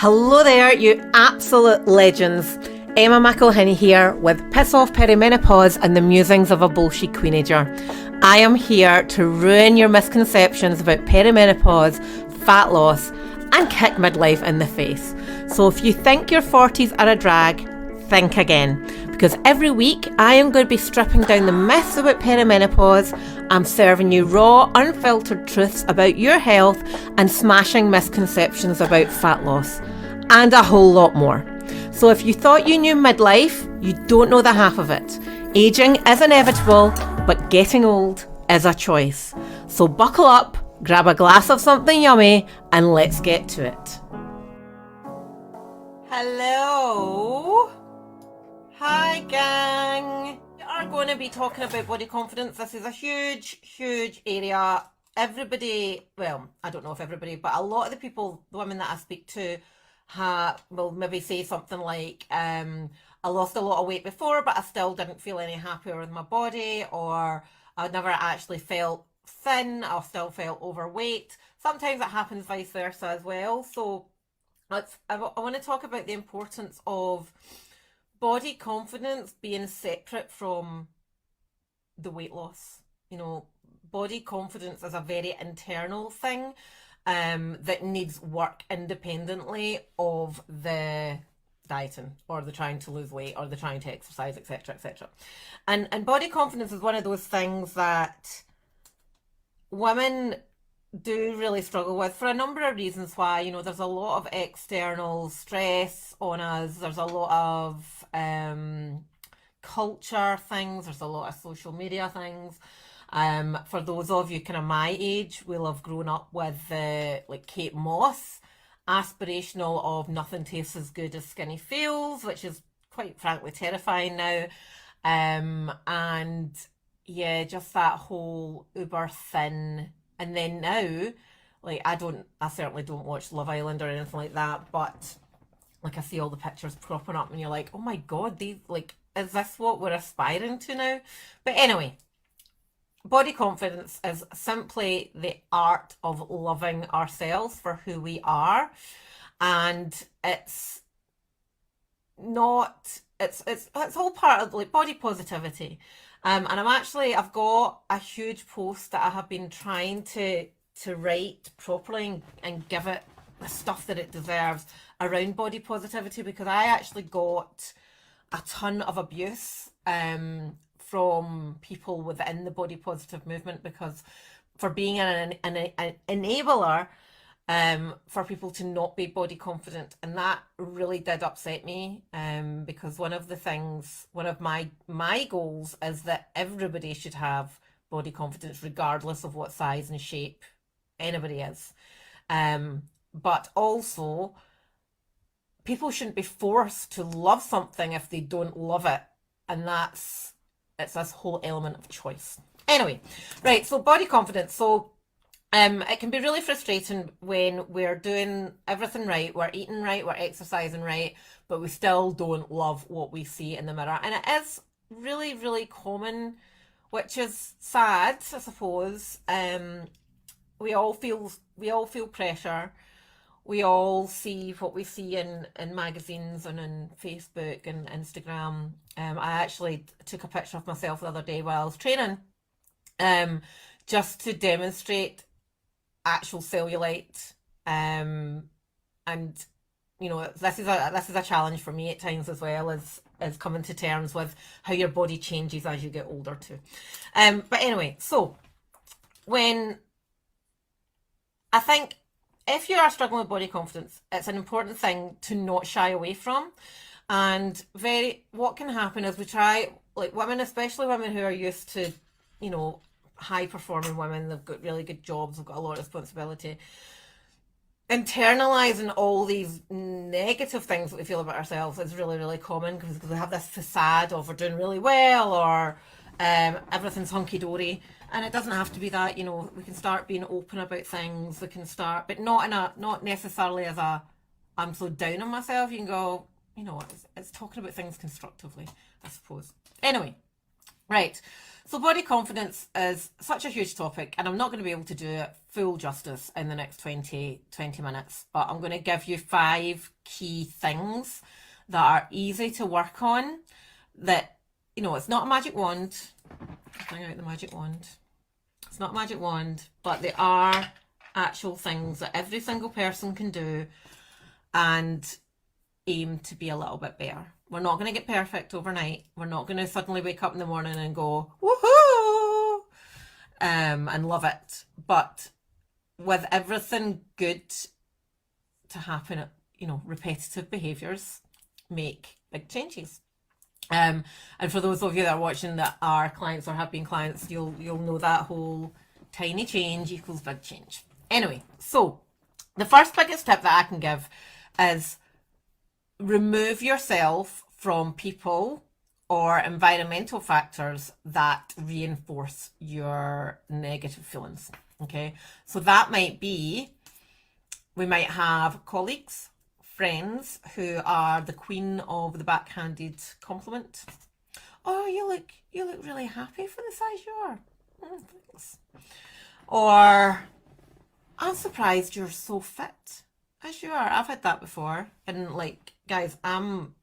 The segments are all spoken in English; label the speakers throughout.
Speaker 1: Hello there, you absolute legends. Emma McElhinney here with Piss Off Perimenopause and the musings of a bullshit queenager. I am here to ruin your misconceptions about perimenopause, fat loss, and kick midlife in the face. So if you think your 40s are a drag, think again. Because every week I am going to be stripping down the myths about perimenopause. I'm serving you raw, unfiltered truths about your health and smashing misconceptions about fat loss. And a whole lot more. So if you thought you knew midlife, you don't know the half of it. Aging is inevitable, but getting old is a choice. So buckle up, grab a glass of something yummy, and let's get to it. Hello. Hi gang. We are going to be talking about body confidence. This is a huge area. Everybody, well, I don't know if everybody, but a lot of the people, the women that I speak to, will maybe say something like, I lost a lot of weight before, but I still didn't feel any happier with my body, or I never actually felt thin, I still felt overweight. Sometimes it happens vice versa as well. So I want to talk about the importance of body confidence being separate from the weight loss. You know, body confidence is a very internal thing that needs work independently of the dieting or the trying to lose weight or the trying to exercise, etc, etc. And body confidence is one of those things that women do really struggle with for a number of reasons. Why, you know, there's a lot of external stress on us, there's a lot of culture things, there's a lot of social media things. For those of you kind of my age, will have grown up with like Kate Moss, aspirational of nothing tastes as good as skinny feels, which is quite frankly terrifying now. And yeah, just that whole uber thin. And then now, like I certainly don't watch Love Island or anything like that, but like I see all the pictures cropping up and you're like, oh my God, these, like, is this what we're aspiring to now? But anyway, body confidence is simply the art of loving ourselves for who we are. And it's all part of like body positivity. And I've got a huge post that I have been trying to write properly and give it the stuff that it deserves around body positivity, because I actually got a ton of abuse from people within the body positive movement because for being an enabler for people to not be body confident. And that really did upset me because one of my goals is that everybody should have body confidence regardless of what size and shape anybody is. But also people shouldn't be forced to love something if they don't love it. And it's this whole element of choice. Anyway, right, so body confidence. So it can be really frustrating when we're doing everything right, we're eating right, we're exercising right, but we still don't love what we see in the mirror. And it is really common, which is sad, I suppose. We all feel pressure. We all see what we see in magazines and in Facebook and Instagram. I actually took a picture of myself the other day while I was training, just to demonstrate actual cellulite. And you know, this is a challenge for me at times as well, as coming to terms with how your body changes as you get older too. But anyway, so when I think if you are struggling with body confidence, it's an important thing to not shy away from. And what can happen is we try, like women, especially women who are used to, you know, high performing women, they've got really good jobs, they've got a lot of responsibility. Internalizing all these negative things that we feel about ourselves is really common because we have this facade of we're doing really well, or everything's hunky-dory. And it doesn't have to be that. You know, we can start being open about things. We can start, but not necessarily as I'm so down on myself. You can go, you know, it's talking about things constructively, I suppose. Anyway, Right. So body confidence is such a huge topic, and I'm not going to be able to do it full justice in the next 20 minutes, but I'm going to give you 5 key things that are easy to work on, that, it's not a magic wand. Bring out the magic wand. It's not a magic wand, but they are actual things that every single person can do and aim to be a little bit better. We're not going to get perfect overnight. We're not going to suddenly wake up in the morning and go, woohoo, and love it. But with everything good to happen, repetitive behaviours make big changes. And for those of you that are watching that are clients or have been clients, you'll know that whole tiny change equals big change. Anyway, so the first biggest tip that I can give is remove yourself from people or environmental factors that reinforce your negative feelings. Okay, so that might be, we might have colleagues, friends who are the queen of the backhanded compliment. Oh, you look really happy for the size you are. Thanks. Or, I'm surprised you're so fit as you are. I've had that before. And guys, I'm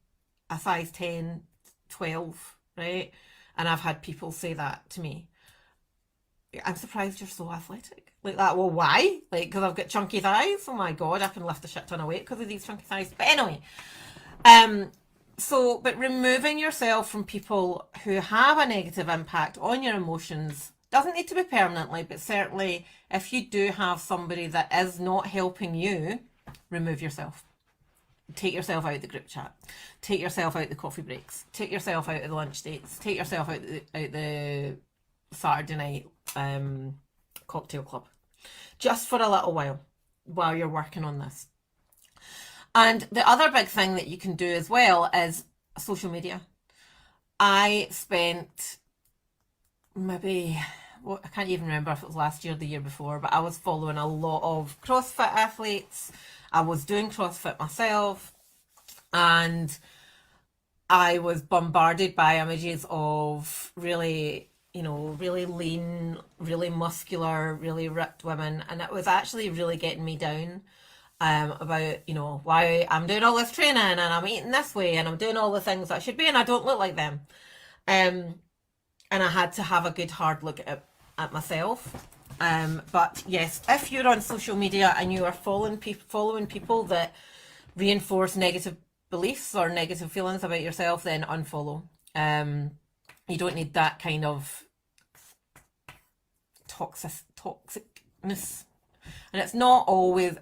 Speaker 1: a size 10, 12, right? And I've had people say that to me. I'm surprised you're so athletic. Like that. Well, why? Because I've got chunky thighs. Oh my God, I can lift a shit ton of weight because of these chunky thighs. But anyway, but removing yourself from people who have a negative impact on your emotions doesn't need to be permanently, but certainly if you do have somebody that is not helping you, remove yourself. Take yourself out of the group chat. Take yourself out of the coffee breaks. Take yourself out of the lunch dates. Take yourself out the Saturday night cocktail club. Just for a little while you're working on this. And the other big thing that you can do as well is social media. I spent maybe, I can't even remember if it was last year or the year before, but I was following a lot of CrossFit athletes. I was doing CrossFit myself, and I was bombarded by images of really lean, really muscular, really ripped women, and it was actually really getting me down about, why I'm doing all this training and I'm eating this way and I'm doing all the things that I should be and I don't look like them. And I had to have a good hard look at myself. But yes, if you're on social media and you are following people that reinforce negative beliefs or negative feelings about yourself, then unfollow. You don't need that kind of toxicness. And it's not always,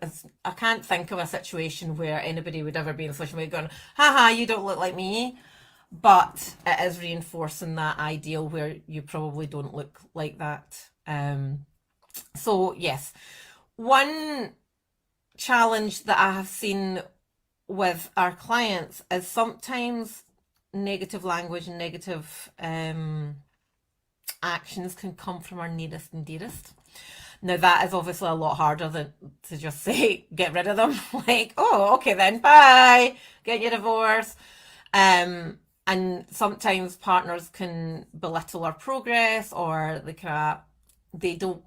Speaker 1: I can't think of a situation where anybody would ever be in social media going, haha, you don't look like me. But it is reinforcing that ideal where you probably don't look like that. So yes, one challenge that I have seen with our clients is sometimes negative language and negative actions can come from our nearest and dearest. Now that is obviously a lot harder than to just say, get rid of them. Oh, okay then, bye, get your divorce. And sometimes partners can belittle our progress, or they don't,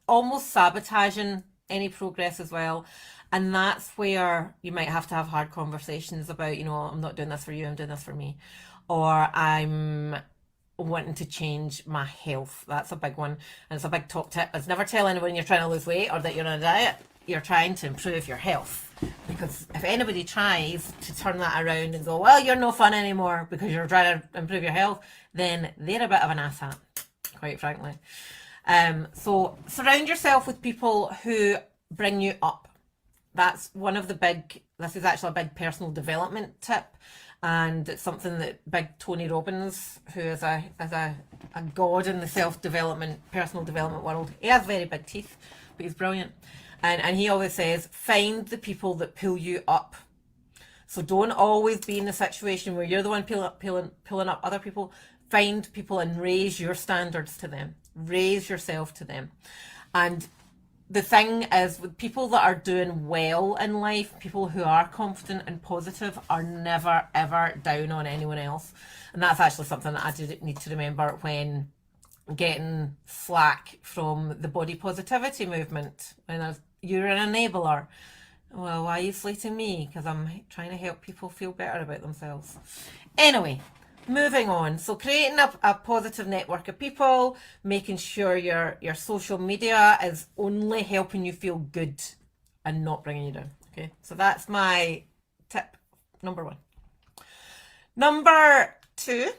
Speaker 1: almost sabotaging any progress as well. And that's where you might have to have hard conversations about, I'm not doing this for you, I'm doing this for me. Or I'm wanting to change my health. That's a big one. And it's a big top tip. It's never tell anyone you're trying to lose weight or that you're on a diet. You're trying to improve your health. Because if anybody tries to turn that around and go, well, you're no fun anymore because you're trying to improve your health, then they're a bit of an asshat, quite frankly. So surround yourself with people who bring you up. That's one of this is actually a big personal development tip. And it's something that big Tony Robbins, who is a god in the self-development, personal development world, he has very big teeth, but he's brilliant. And he always says, find the people that pull you up. So don't always be in the situation where you're the one pulling up other people. Find people and raise your standards to them. Raise yourself to them. And the thing is, with people that are doing well in life, people who are confident and positive are never ever down on anyone else. And that's actually something that I do need to remember when getting slack from the body positivity movement. When you're an enabler. Well, why are you slating me? Because I'm trying to help people feel better about themselves. Anyway, moving on. So creating a positive network of people, making sure your social media is only helping you feel good and not bringing you down. Okay, so that's my tip number 1. Number 2,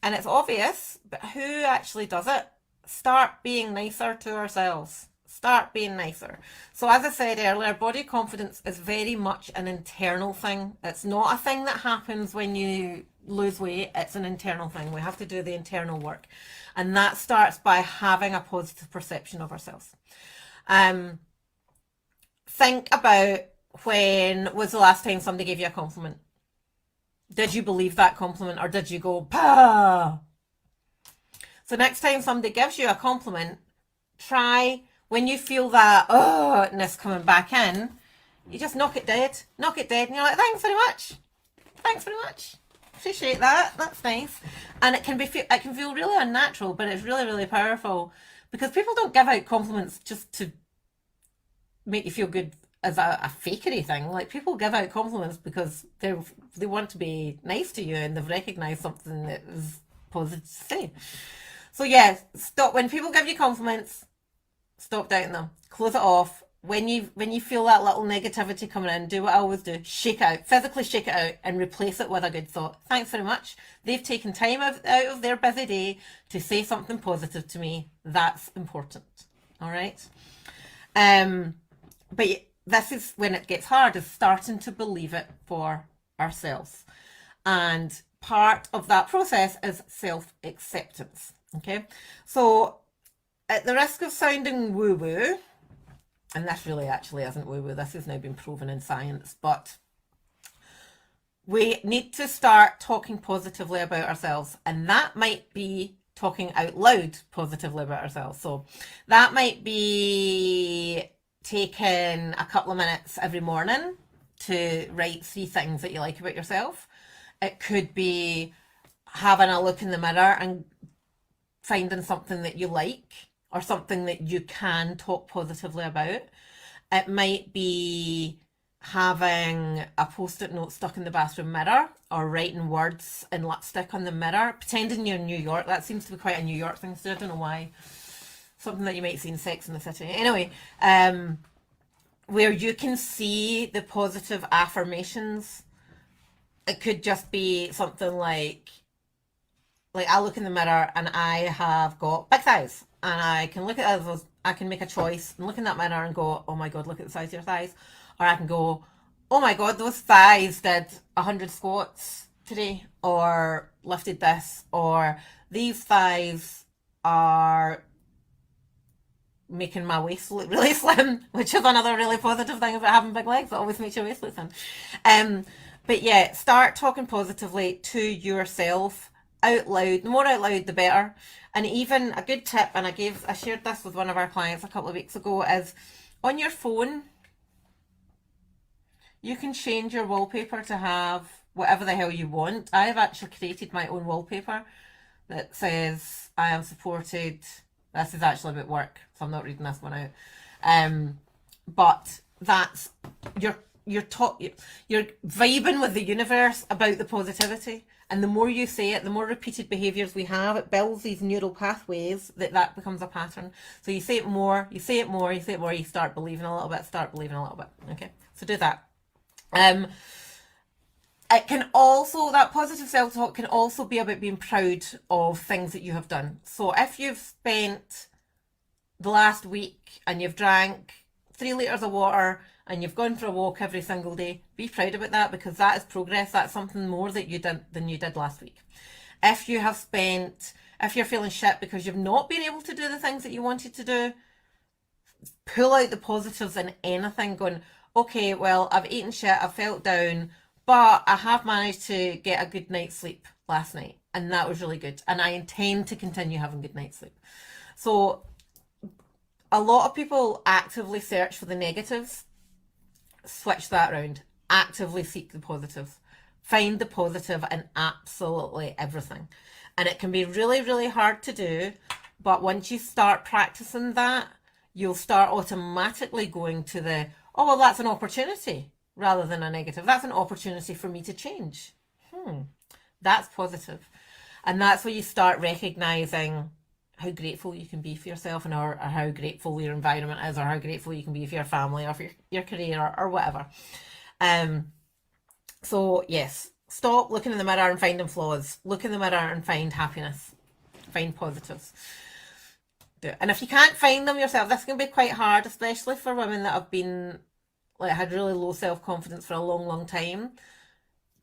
Speaker 1: and it's obvious, but who actually does it? Start being nicer to ourselves. Start being nicer. So as I said earlier, body confidence is very much an internal thing. It's not a thing that happens when you lose weight. It's an internal thing. We have to do the internal work. And that starts by having a positive perception of ourselves. Think about, when was the last time somebody gave you a compliment? Did you believe that compliment, or did you go, "Pah"? So next time somebody gives you a compliment, try, when you feel that ness coming back in, you just knock it dead, and you're like, "Thanks very much, appreciate that, that's nice." And it can feel really unnatural, but it's really, really powerful, because people don't give out compliments just to make you feel good as a fakery thing. Like, people give out compliments because they want to be nice to you, and they've recognized something that is positive to say. So yeah, stop when people give you compliments. Stop doubting them. Close it off. When you feel that little negativity coming in, do what I always do. Shake it out. Physically shake it out and replace it with a good thought. Thanks very much. They've taken time out of their busy day to say something positive to me. That's important. All right. But this is when it gets hard, is starting to believe it for ourselves. And part of that process is self-acceptance. Okay. So, at the risk of sounding woo-woo, and this really actually isn't woo-woo, this has now been proven in science, but we need to start talking positively about ourselves, and that might be talking out loud positively about ourselves. So that might be taking a couple of minutes every morning to write 3 things that you like about yourself. It could be having a look in the mirror and finding something that you like, or something that you can talk positively about. It might be having a post-it note stuck in the bathroom mirror, or writing words in lipstick on the mirror, pretending you're in New York. That seems to be quite a New York thing to do. I don't know why. Something that you might see in Sex and the City. Anyway, where you can see the positive affirmations. It could just be something like I look in the mirror and I have got big thighs, and I can look at those, I can make a choice and look in that mirror and go, "Oh my God, look at the size of your thighs." Or I can go, "Oh my God, those thighs did 100 squats today," or lifted this, or "These thighs are making my waist look really slim," which is another really positive thing about having big legs. It always makes your waist look thin. But yeah, start talking positively to yourself out loud. The more out loud, the better. And even a good tip, and I shared this with one of our clients a couple of weeks ago, is on your phone, you can change your wallpaper to have whatever the hell you want. I've actually created my own wallpaper that says, "I am supported." This is actually about work, so I'm not reading this one out. But that's you're vibing with the universe about the positivity. And the more you say it, the more repeated behaviors we have, it builds these neural pathways that becomes a pattern. So you say it more, you start believing a little bit, Okay, so do that. It can also, that positive self-talk can also be about being proud of things that you have done. So if you've spent the last week and you've drank 3 litres of water and you've gone for a walk every single day, be proud about that, because that is progress. That's something more that you did than you did last week. If you're feeling shit because you've not been able to do the things that you wanted to do, pull out the positives in anything, going, "Okay, well, I've eaten shit, I've felt down, but I have managed to get a good night's sleep last night, and that was really good, and I intend to continue having good night's sleep." So a lot of people actively search for the negatives. Switch that around. Actively seek the positives. Find the positive in absolutely everything. And it can be really, really hard to do, but once you start practicing that, you'll start automatically going to the, oh, well, that's an opportunity rather than a negative. That's an opportunity for me to change. That's positive. And that's where you start recognizing how grateful you can be for yourself, and or how grateful your environment is, or how grateful you can be for your family or for your career or whatever. So yes, stop looking in the mirror and finding flaws. Look in the mirror and find happiness. Find positives. Do it. And if you can't find them yourself, this can be quite hard, especially for women that have been had really low self-confidence for a long, long time.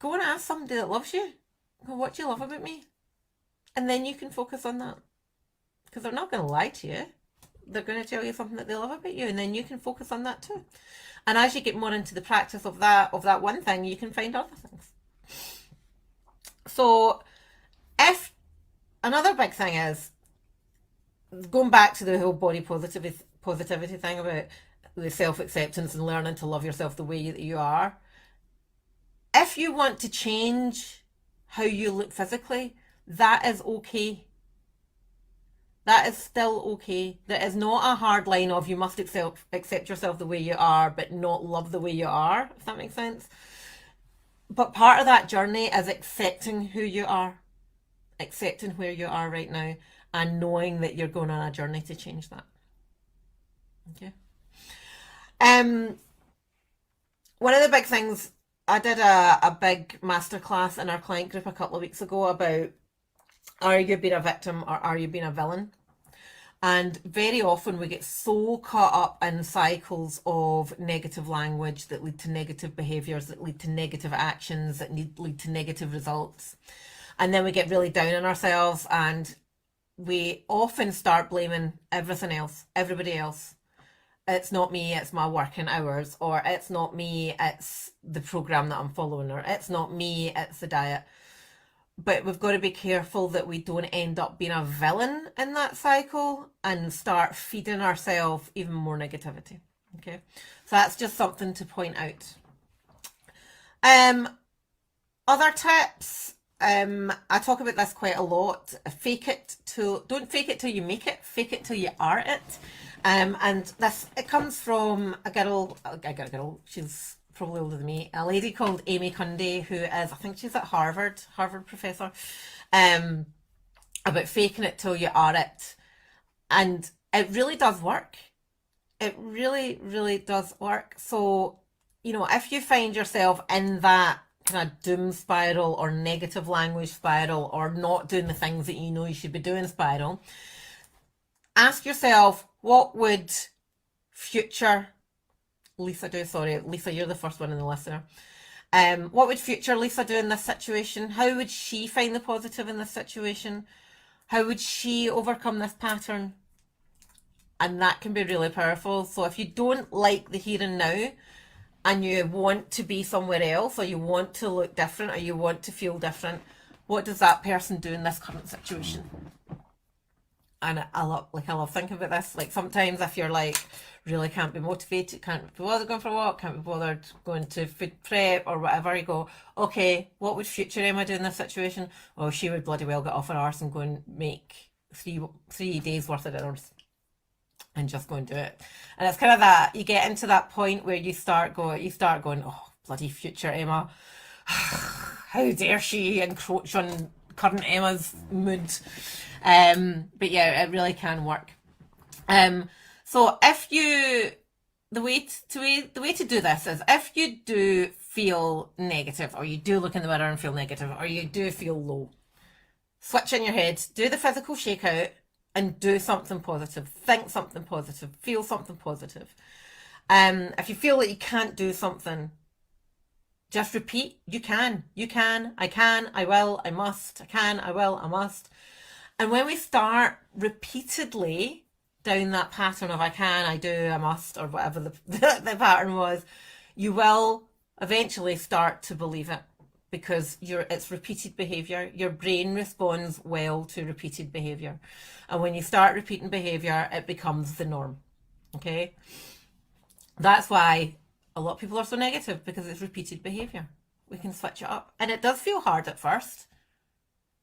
Speaker 1: Go and ask somebody that loves you. Go, what do you love about me? And then you can focus on that. Because they're not going to lie to you. They're going to tell you something that they love about you, and then you can focus on that too. And as you get more into the practice of that one thing, you can find other things. So another big thing is, going back to the whole body positivity thing about the self-acceptance and learning to love yourself the way that you are. If you want to change how you look physically, that is okay. That is still okay. There is not a hard line of you must accept yourself the way you are, but not love the way you are, if that makes sense. But part of that journey is accepting who you are, accepting where you are right now, and knowing that you're going on a journey to change that. Okay. One of the big things, I did a big masterclass in our client group a couple of weeks ago about, are you being a victim or are you being a villain? And very often we get so caught up in cycles of negative language that lead to negative behaviours, that lead to negative actions, that lead to negative results. And then we get really down on ourselves, and we often start blaming everything else, everybody else. It's not me, it's my working hours, or it's not me, it's the program that I'm following, or it's not me, it's the diet. But we've got to be careful that we don't end up being a villain in that cycle and start feeding ourselves even more negativity. Okay, so that's just something to point out. Other tips, I talk about this quite a lot. Don't fake it till you make it, fake it till you are it. And it comes from a girl, she's probably older than me, a lady called Amy Cundy, who is, I think she's at Harvard professor, about faking it till you are it. And it really does work. It really, really does work. So, if you find yourself in that kind of doom spiral or negative language spiral, or not doing the things that you know you should be doing spiral, ask yourself, what would future Lisa do? Sorry, Lisa, you're the first one in the listener. What would future Lisa do in this situation? How would she find the positive in this situation? How would she overcome this pattern? And that can be really powerful. So if you don't like the here and now, and you want to be somewhere else, or you want to look different, or you want to feel different, what does that person do in this current situation? And I love thinking about this. Like, sometimes if you're like, really can't be motivated, can't be bothered going for a walk, can't be bothered going to food prep or whatever, you go, okay, what would future Emma do in this situation? Well, she would bloody well get off her arse and go and make three days worth of dinners and just go and do it. And it's kind of that, you get into that point where you start going, oh, bloody future Emma, how dare she encroach on current Emma's mood. But yeah, it really can work. So if you, the way to do this is, if you do feel negative, or you do look in the mirror and feel negative, or you do feel low, switch in your head, do the physical shakeout, and do something positive. Think something positive. Feel something positive. If you feel that you can't do something, just repeat, you can, I can, I will, I must, I can, I will, I must. And when we start repeatedly down that pattern of I can, I do, I must, or whatever the pattern was, you will eventually start to believe it, because it's repeated behaviour. Your brain responds well to repeated behaviour. And when you start repeating behaviour, it becomes the norm. Okay? That's why a lot of people are so negative, because it's repeated behavior. We can switch it up. And it does feel hard at first,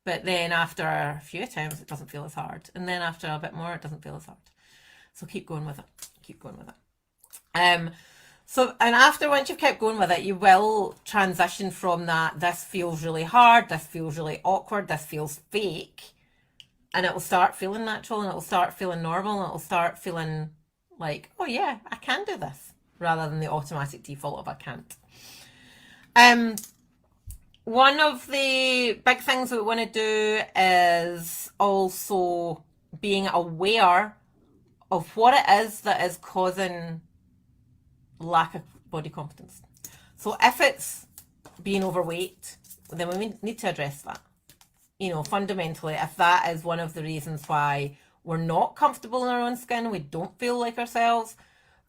Speaker 1: but then after a few attempts, it doesn't feel as hard. And then after a bit more, it doesn't feel as hard. So keep going with it. Keep going with it. And after, once you've kept going with it, you will transition from that, this feels really hard, this feels really awkward, this feels fake, and it will start feeling natural, and it will start feeling normal, and it will start feeling like, oh yeah, I can do this, rather than the automatic default of I can't. One of the big things we want to do is also being aware of what it is that is causing lack of body confidence. So if it's being overweight, then we need to address that. You know, fundamentally, if that is one of the reasons why we're not comfortable in our own skin, we don't feel like ourselves,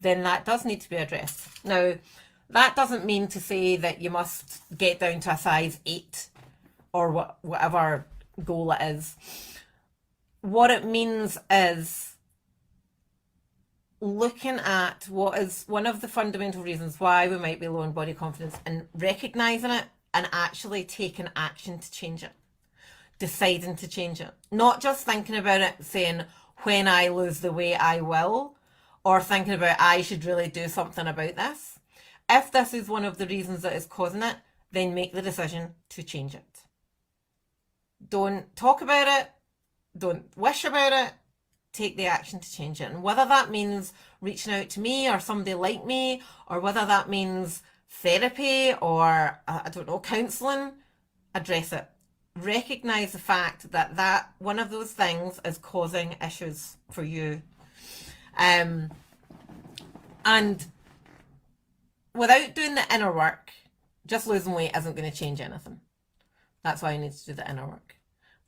Speaker 1: then that does need to be addressed. Now, that doesn't mean to say that you must get down to a size 8 or whatever goal it is. What it means is looking at what is one of the fundamental reasons why we might be low in body confidence, and recognizing it and actually taking action to change it, deciding to change it, not just thinking about it saying, when I lose the weight I will, or thinking about I should really do something about this. If this is one of the reasons that is causing it, then make the decision to change it. Don't talk about it, don't wish about it, take the action to change it. And whether that means reaching out to me or somebody like me, or whether that means therapy or, I don't know, counselling, address it. Recognise the fact that one of those things is causing issues for you. And without doing the inner work, just losing weight isn't going to change anything. That's why I need to do the inner work.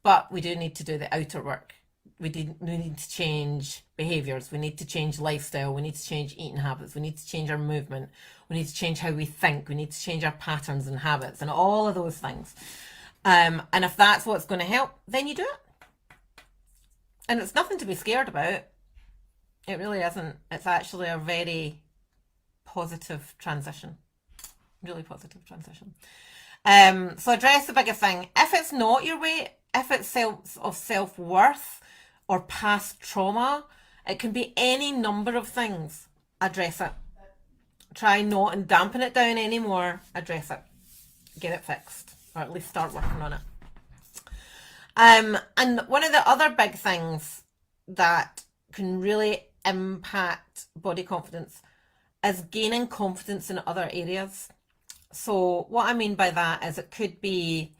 Speaker 1: But we do need to do the outer work. We need to change behaviours. We need to change lifestyle. We need to change eating habits. We need to change our movement. We need to change how we think. We need to change our patterns and habits and all of those things. And if that's what's going to help, then you do it. And it's nothing to be scared about. It really isn't. It's actually a very positive transition. Really positive transition. So address the biggest thing. If it's not your weight, if it's self-worth or past trauma, it can be any number of things. Address it. Try not and dampen it down anymore. Address it. Get it fixed, or at least start working on it. And one of the other big things that can really impact body confidence is gaining confidence in other areas. So what I mean by that is, it could be,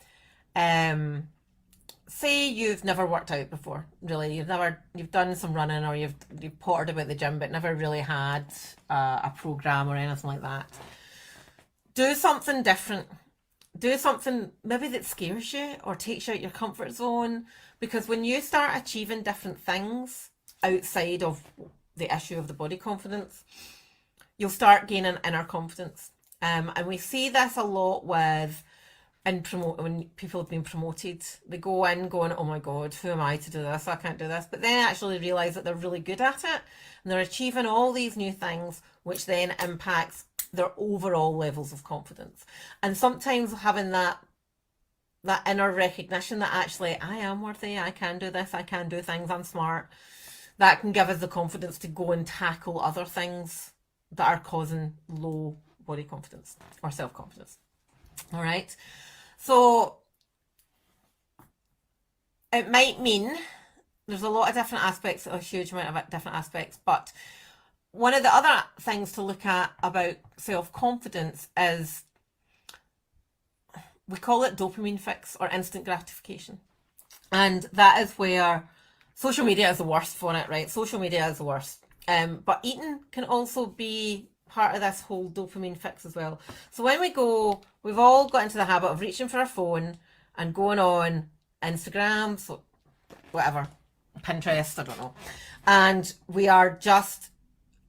Speaker 1: say you've never worked out before, really. You've done some running, or you've pottered about the gym, but never really had a program or anything like that. Do something different. Do something maybe that scares you or takes you out your comfort zone, because when you start achieving different things outside of the issue of the body confidence, you'll start gaining inner confidence. And we see this a lot when people have been promoted. They go in going, oh my God, who am I to do this? I can't do this. But then actually realise that they're really good at it, and they're achieving all these new things, which then impacts their overall levels of confidence. And sometimes having that inner recognition that actually I am worthy, I can do this, I can do things, I'm smart, that can give us the confidence to go and tackle other things that are causing low body confidence or self-confidence. All right. So it might mean there's a lot of different aspects, a huge amount of different aspects, but one of the other things to look at about self-confidence is, we call it dopamine fix or instant gratification. And that is where social media is the worst for it, right? Social media is the worst. But eating can also be part of this whole dopamine fix as well. So when we've all got into the habit of reaching for our phone and going on Instagram, so whatever, Pinterest, I don't know. And we are just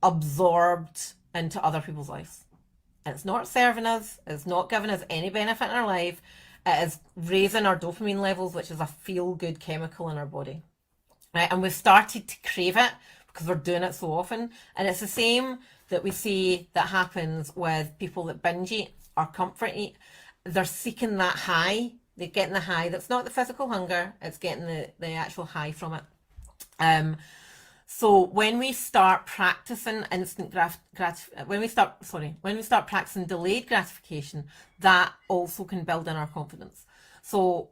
Speaker 1: absorbed into other people's lives. And it's not serving us, it's not giving us any benefit in our life. It is raising our dopamine levels, which is a feel-good chemical in our body. Right? And we've started to crave it. because we're doing it so often. And it's the same that we see that happens with people that binge eat or comfort eat. They're seeking that high. They're getting the high. That's not the physical hunger. It's getting the actual high from it. So when we start practicing when we start practicing delayed gratification, that also can build in our confidence. So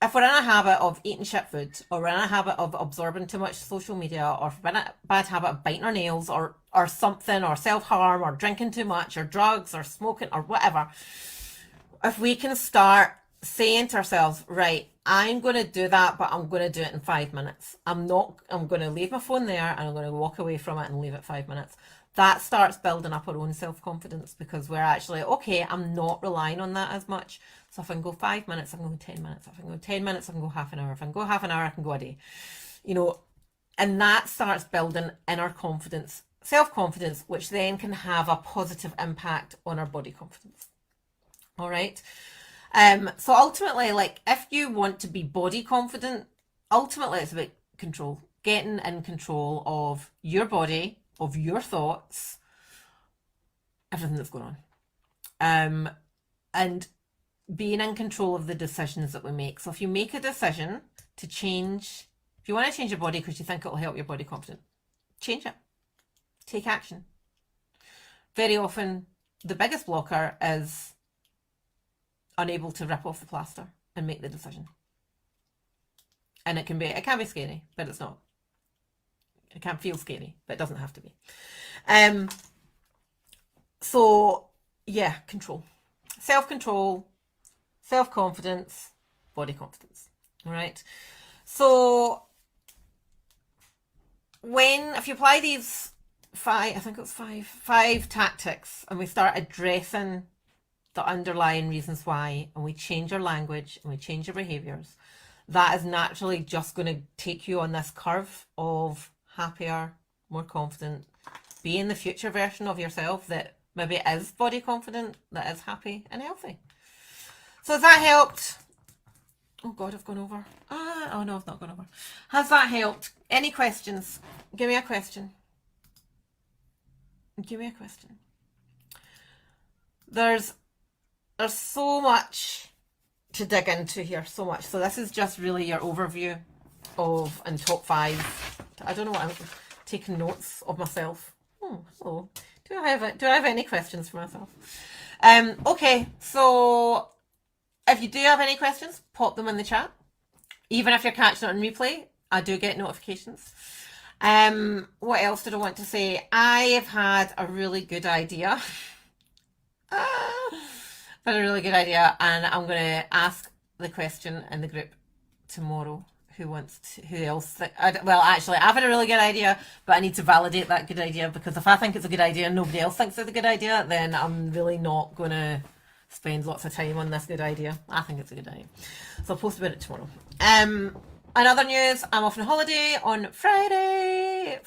Speaker 1: if we're in a habit of eating shit food, or we're in a habit of absorbing too much social media, or if we're in a bad habit of biting our nails, or something, or self-harm, or drinking too much, or drugs, or smoking, or whatever, if we can start saying to ourselves, right, I'm going to do that, but I'm going to do it in 5 minutes. I'm going to leave my phone there, and I'm going to walk away from it and leave it 5 minutes. That starts building up our own self-confidence, because we're actually, okay, I'm not relying on that as much. So if I can go 5 minutes, I can go 10 minutes. If I can go 10 minutes, I can go half an hour. If I can go half an hour, I can go a day. And that starts building inner confidence, self-confidence, which then can have a positive impact on our body confidence. All right. So ultimately, if you want to be body confident, ultimately it's about control, getting in control of your body, of your thoughts, everything that's going on, and being in control of the decisions that we make. So if you make a decision to change, if you want to change your body because you think it will help your body confident, change it, take action. Very often the biggest blocker is unable to rip off the plaster and make the decision. And it can be scary, but it's not. It can feel scary, but it doesn't have to be. So yeah, control, self-control, self-confidence, body confidence. All right. So if you apply these five tactics, and we start addressing the underlying reasons why, and we change our language and we change our behaviors, that is naturally just going to take you on this curve of happier, more confident, being the future version of yourself that maybe is body confident, that is happy and healthy. So has that helped? Oh God, I've gone over. Oh no, I've not gone over. Has that helped? Any questions? Give me a question. Give me a question. There's so much to dig into here, so much. So this is just really your overview of and top 5. I don't know what I'm taking notes of myself. Oh, hello. Do I have any questions for myself? Okay, so if you do have any questions, pop them in the chat. Even if you're catching it on replay, I do get notifications. What else did I want to say? I have had a really good idea. And I'm going to ask the question in the group tomorrow. Actually, I've had a really good idea, but I need to validate that good idea, because if I think it's a good idea and nobody else thinks it's a good idea, then I'm really not going to spend lots of time on this good idea. I think it's a good idea. So I'll post about it tomorrow. In other news, I'm off on holiday on Friday.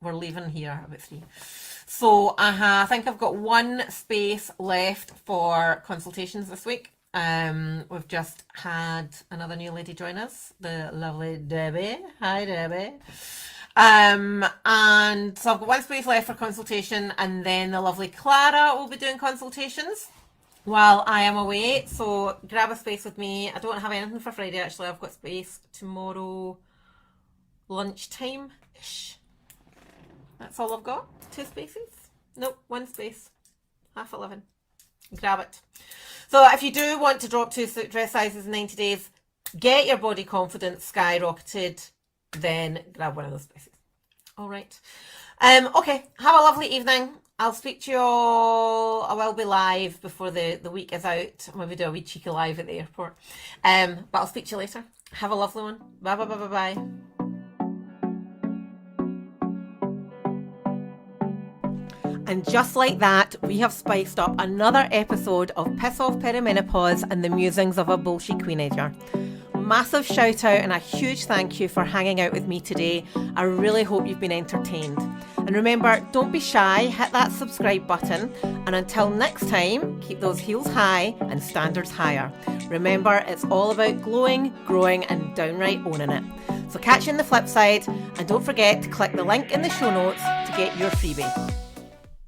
Speaker 1: We're leaving here about 3. So I think I've got 1 space left for consultations this week. We've just had another new lady join us, the lovely Debbie. Hi, Debbie. And so I've got 1 space left for consultation, and then the lovely Clara will be doing consultations while I am away. So grab a space with me. I don't have anything for Friday, actually. I've got space tomorrow lunchtime-ish. That's all I've got. 2 spaces? Nope, 1 space. 11:30. Grab it. So if you do want to drop 2 dress sizes in 90 days, get your body confidence skyrocketed, then grab 1 of those spaces. All right. Okay, have a lovely evening. I'll speak to you all. I will be live before the week is out. Maybe do a wee cheeky live at the airport. But I'll speak to you later. Have a lovely one. Bye, bye, bye, bye, bye. And just like that, we have spiced up another episode of Piss Off Perimenopause and the musings of a bullshit queenager. Massive shout out and a huge thank you for hanging out with me today. I really hope you've been entertained. And remember, don't be shy, hit that subscribe button. And until next time, keep those heels high and standards higher. Remember, it's all about glowing, growing and downright owning it. So catch you on the flip side, and don't forget to click the link in the show notes to get your freebie.